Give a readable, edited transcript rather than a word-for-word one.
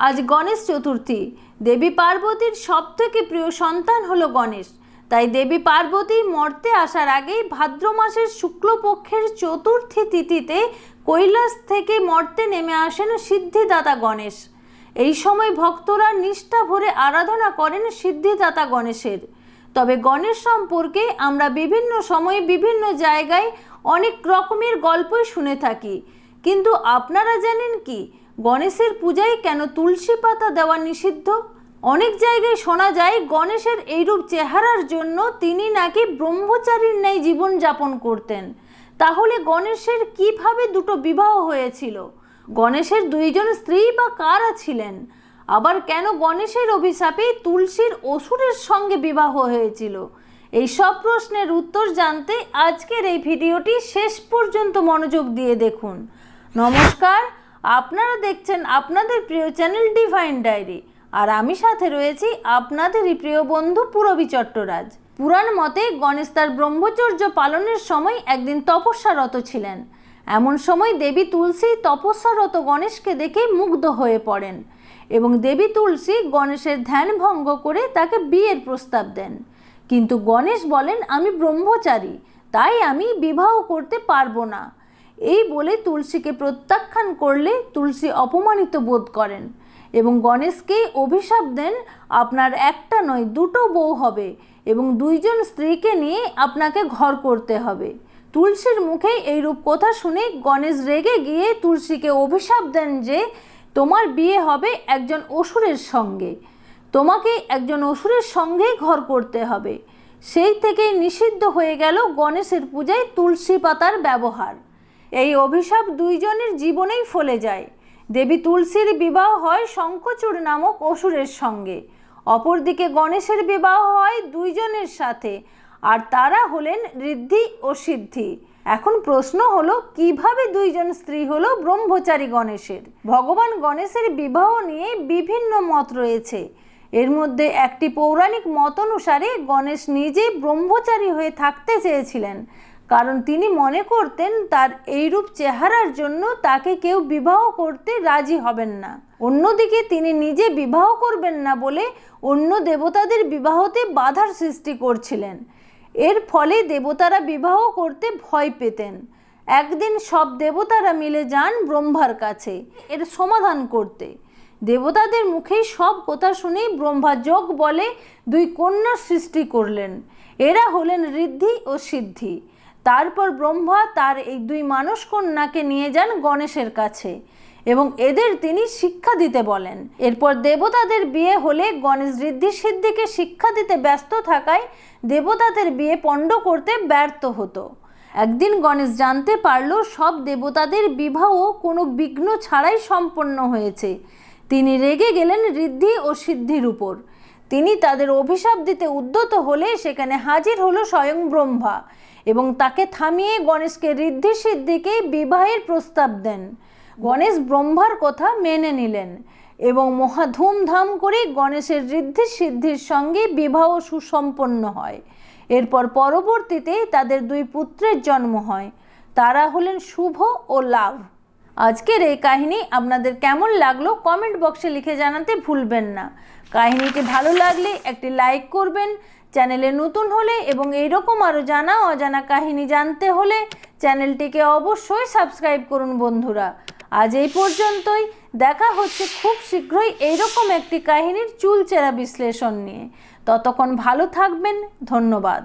আজ গণেশ চতুর্থী। দেবী পার্বতীর সবথেকে প্রিয় সন্তান হলো গণেশ। তাই দেবী পার্বতী মর্তে আসার আগেই ভাদ্র মাসের শুক্লপক্ষের চতুর্থী তিথিতে কৈলাস থেকে মর্তে নেমে আসেন সিদ্ধিদাতা গণেশ। এই সময় ভক্তরা নিষ্ঠা ভরে আরাধনা করেন সিদ্ধিদাতা গণেশের। তবে গণেশ সম্পর্কে আমরা বিভিন্ন সময়ে বিভিন্ন জায়গায় অনেক রকমের গল্পই শুনে থাকি, কিন্তু আপনারা জানেন কি গণেশের পূজায় কেন তুলসী পাতা দেওয়া নিষিদ্ধ? অনেক জায়গায় শোনা যায় গণেশের এইরূপ চেহারার জন্য তিনি নাকি ব্রহ্মচারীর ন্যায় জীবন যাপন করতেন। তাহলে গণেশের কিভাবে দুটো বিবাহ হয়েছিল? গণেশের দুইজন স্ত্রী বা কারা ছিলেন? আবার কেন গণেশের অভিশাপে তুলসীর অসুরের সঙ্গে বিবাহ হয়েছিল? এই সব প্রশ্নের উত্তর জানতে আজকের এই ভিডিওটি শেষ পর্যন্ত মনোযোগ দিয়ে দেখুন। নমস্কার, আপনারা দেখছেন আপনাদের প্রিয় চ্যানেল ডিভাইন ডায়েরি, আর আমি সাথে রয়েছি আপনাদেরই প্রিয় বন্ধু পূরবী চট্টরাজ। পুরাণ মতে গণেশ তার ব্রহ্মচর্য পালনের সময় একদিন তপস্যারত ছিলেন। এমন সময় দেবী তুলসী তপস্যারত গণেশকে দেখে মুগ্ধ হয়ে পড়েন এবং দেবী তুলসী গণেশের ধ্যান ভঙ্গ করে তাকে বিয়ের প্রস্তাব দেন। কিন্তু গণেশ বলেন, আমি ব্রহ্মচারী, তাই আমি বিবাহ করতে পারবো না। এই বলে তুলসীকে প্রত্যাখ্যান করলে তুলসী অপমানিত বোধ করেন এবং গণেশকে অভিশাপ দেন, আপনার একটা নয় দুটো বউ হবে এবং দুইজন স্ত্রীকে নিয়ে আপনাকে ঘর করতে হবে। তুলসীর মুখে এইরূপ কথা শুনে গণেশ রেগে গিয়ে তুলসীকে অভিশাপ দেন যে তোমার বিয়ে হবে একজন অসুরের সঙ্গে, তোমাকে একজন অসুরের সঙ্গেই ঘর করতে হবে। সেই থেকেই নিষিদ্ধ হয়ে গেল গণেশের পূজায় তুলসী পাতার ব্যবহার। এই অভিশাপ দুইজনের জীবনেই ফলে যায়। দেবী তুলসীর বিবাহ হয় শঙ্খচূড় নামক অসুরের সঙ্গে, অপরদিকে গণেশের বিবাহ হয় দুইজনের সাথে, আর তারা হলেন ঋদ্ধি ও সিদ্ধি। এখন প্রশ্ন হলো, কিভাবে দুইজন স্ত্রী হলো ব্রহ্মচারী গণেশের? ভগবান গণেশের বিবাহ নিয়ে বিভিন্ন মত রয়েছে। এর মধ্যে একটি পৌরাণিক মত অনুসারে গণেশ নিজে ব্রহ্মচারী হয়ে থাকতে চেয়েছিলেন, কারণ তিনি মনে করতেন তার এইরূপ চেহারার জন্য তাকে কেউ বিবাহ করতে রাজি হবেন না। অন্যদিকে তিনি নিজে বিবাহ করবেন না বলে অন্য দেবতাদের বিবাহতে বাধার সৃষ্টি করছিলেন। এর ফলে দেবতারা বিবাহ করতে ভয় পেতেন। একদিন সব দেবতারা মিলে যান ব্রহ্মার কাছে এর সমাধান করতে। দেবতাদের মুখেই সব কথা শুনে ব্রহ্মা যোগ বলে দুই কন্যার সৃষ্টি করলেন। এরা হলেন ঋদ্ধি ও সিদ্ধি। তারপর ব্রহ্মা তার এই দুই মানস কন্যাকে নিয়ে যান গণেশের কাছে এবং এদের তিনি শিক্ষা দিতে বলেন। এরপর দেবতাদের বিয়ে হলে গণেশ ঋদ্ধি সিদ্ধিকে শিক্ষা দিতে ব্যস্ত থাকায় দেবতাদের বিয়ে পণ্ড করতে ব্যর্থ হতো। একদিন গণেশ জানতে পারল সব দেবতাদের বিবাহ কোনো বিঘ্ন ছাড়াই সম্পন্ন হয়েছে। তিনি রেগে গেলেন ঋদ্ধি ও সিদ্ধির উপর। তিনি তাদের অভিশাপ দিতে উদ্যত হলে সেখানে হাজির হলো স্বয়ং ব্রহ্মা এবং তাকে থামিয়ে গণেশকে ঋদ্ধি সিদ্ধিকে বিবাহের প্রস্তাব দেন। গণেশ ব্রহ্মার কথা মেনে নিলেন এবং মহা ধুমধাম করে গণেশের ঋদ্ধি সিদ্ধির সঙ্গে বিবাহ সুসম্পন্ন হয়। এরপর পরবর্তীতে তাদের দুই পুত্রের জন্ম হয়। তারা হলেন শুভ ও লাভ। আজকের এই কাহিনী আপনাদের কেমন লাগলো কমেন্ট বক্সে লিখে জানাতে ভুলবেন না। কাহিনীটি ভালো লাগলে একটি লাইক করবেন। চ্যানেলে নতুন হলে এবং এইরকম আরও জানা অজানা কাহিনী জানতে হলে চ্যানেলটিকে অবশ্যই সাবস্ক্রাইব করুন বন্ধুরা। আজ এই পর্যন্তই। দেখা হচ্ছে খুব শীঘ্রই এইরকম একটি কাহিনীর চুলচেরা বিশ্লেষণ নিয়ে। ততক্ষণ ভালো থাকবেন। ধন্যবাদ।